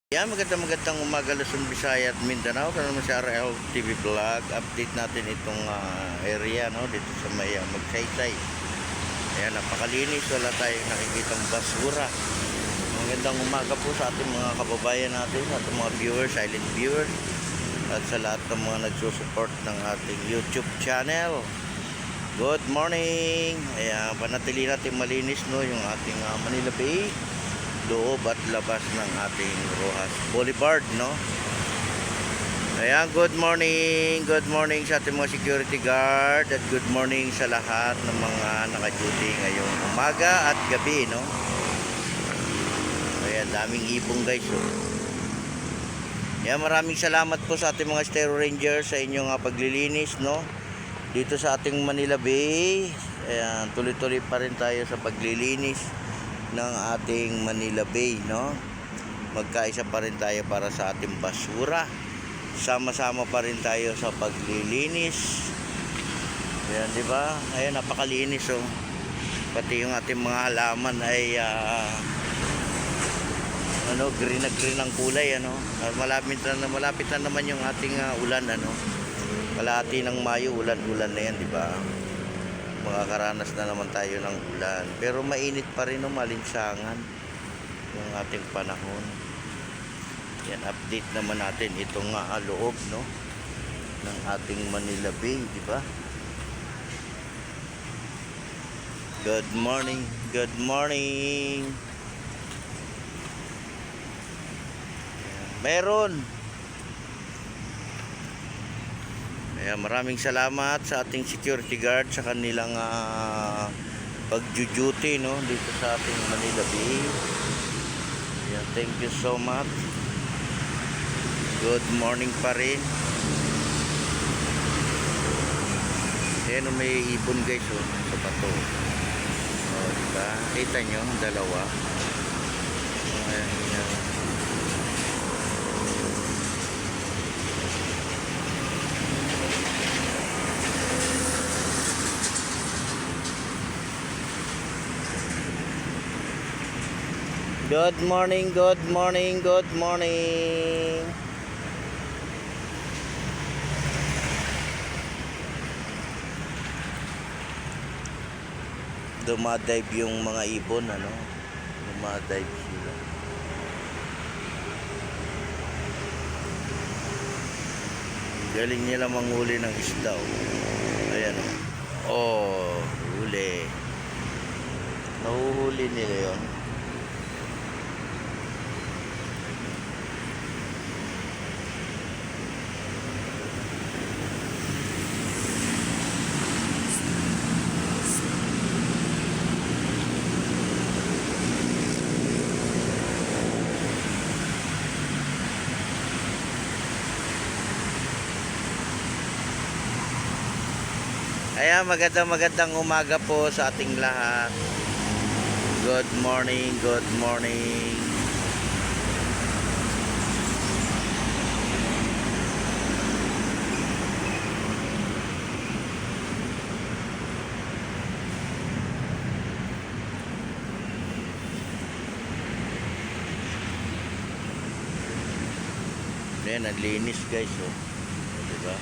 Yan, magandang umaga Luzon, Visayas at Mindanao. Kaya naman si RL TV Vlog. Update natin itong area no, dito sa may Magsaysay. Ayan, napakalinis. Wala tayong nakikitang basura. Magandang umaga po sa ating mga kababayan natin, at mga viewers, silent viewers, at sa lahat ng mga nagsusupport ng ating YouTube channel. Good morning. Ayan, panatili natin malinis no, yung ating Manila Bay, loob at labas ng ating Rojas Boulevard, no? Ayan, good morning sa ating mga security guard, at good morning sa lahat ng mga naka-duty ngayong umaga at gabi, no? Ayan, daming ibong guys, oh. Ayan, maraming salamat po sa ating mga Stereo Rangers sa inyong paglilinis, no? Dito sa ating Manila Bay. Ayan, tuloy-tuloy pa rin tayo sa paglilinis ng ating Manila Bay, no? Magkaisa pa rin tayo para sa ating basura. Sama-sama pa rin tayo sa paglilinis. Ayan, di ba? Ayan, napakalinis, oh. Pati yung ating mga halaman ay green na green ang kulay, ano? Malapit na naman yung ating ulan, ano? Kalahati ng Mayo, ulan-ulan na yan, di ba? Makakaranas na naman tayo ng ulan, pero mainit pa rin, no, malinsangan yung ating panahon. Yan, update naman natin itong loob, no, ng ating Manila Bay, di ba? Good morning. Meron. Ayan, maraming salamat sa ating security guard sa kanilang pag-duty, no, dito sa ating Manila Bay. Ayan, thank you so much. Good morning pa rin. Ayan, may ibon guys, oh, sa bato. Oh, diba? Kita nyo, dalawa. Ayan, ayan. Good morning. Dumadive yung mga ibon, ano? Dumadive sila. Galing nila manghuli ng isda, oh. Ayan, oh. Oh, huli. Nahuhuli nila yun. Ayan, magandang umaga po sa ating lahat. Good morning. Ayan, ang linis guys, oh. Diba?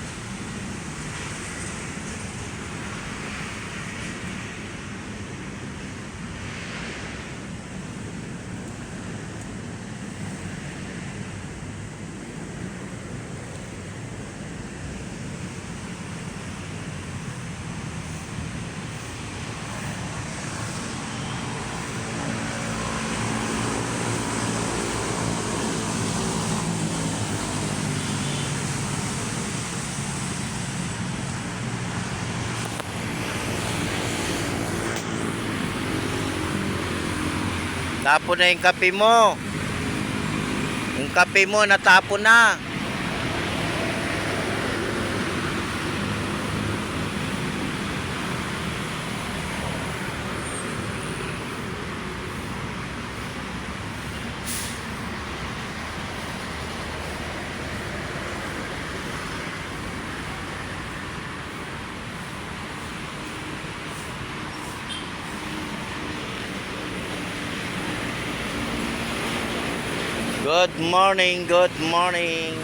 Tapon na yung kape mo. Yung kape mo natapon na. Good morning, good morning.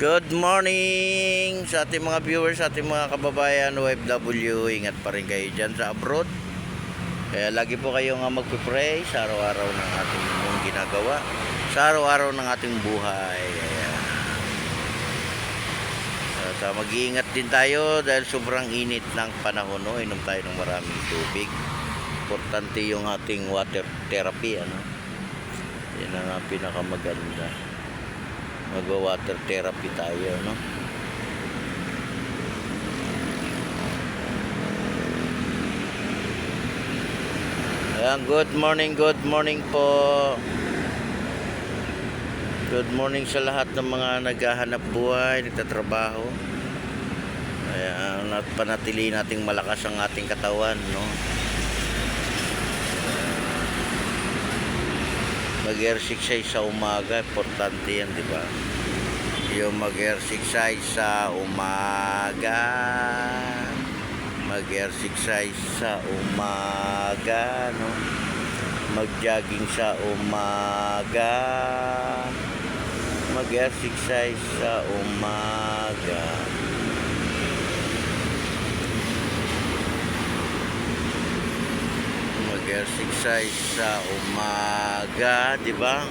Good morning sa ating mga viewers, sa ating mga kababayan OFW. Ingat pa rin kayo dyan sa abroad. Kaya lagi po kayong magpipray sa araw-araw ng ating mong ginagawa, sa araw-araw ng ating buhay. Ayan. At mag-iingat din tayo dahil sobrang init ng panahon. No? Inom tayo ng maraming tubig. Importante yung ating water therapy. Yan ang pinakamaganda. Mag-water therapy tayo, no? Ayan, good morning po. Good morning sa lahat ng mga naghahanap buhay, nagtatrabaho. Ayan, at panatili nating malakas ang ating katawan, no? Mag-exercise sa umaga, importante yan, di ba? Yung mag-exercise sa umaga, mag-exercise sa umaga, no? Mag-jogging sa umaga, mag-exercise sa umaga. Mag-exercise sa umaga, di ba?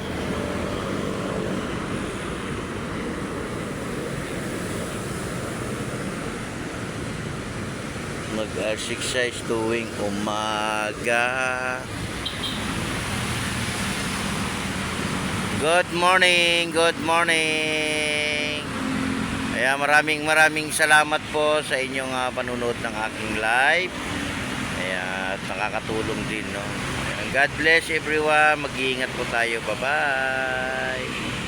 Mag-exercise tuwing umaga. Good morning, good morning. Ayan, maraming salamat po sa inyong panunood ng aking live. Ayan, at nakakatulong din, no? Ayan, God bless everyone. Mag-iingat po tayo. Bye-bye.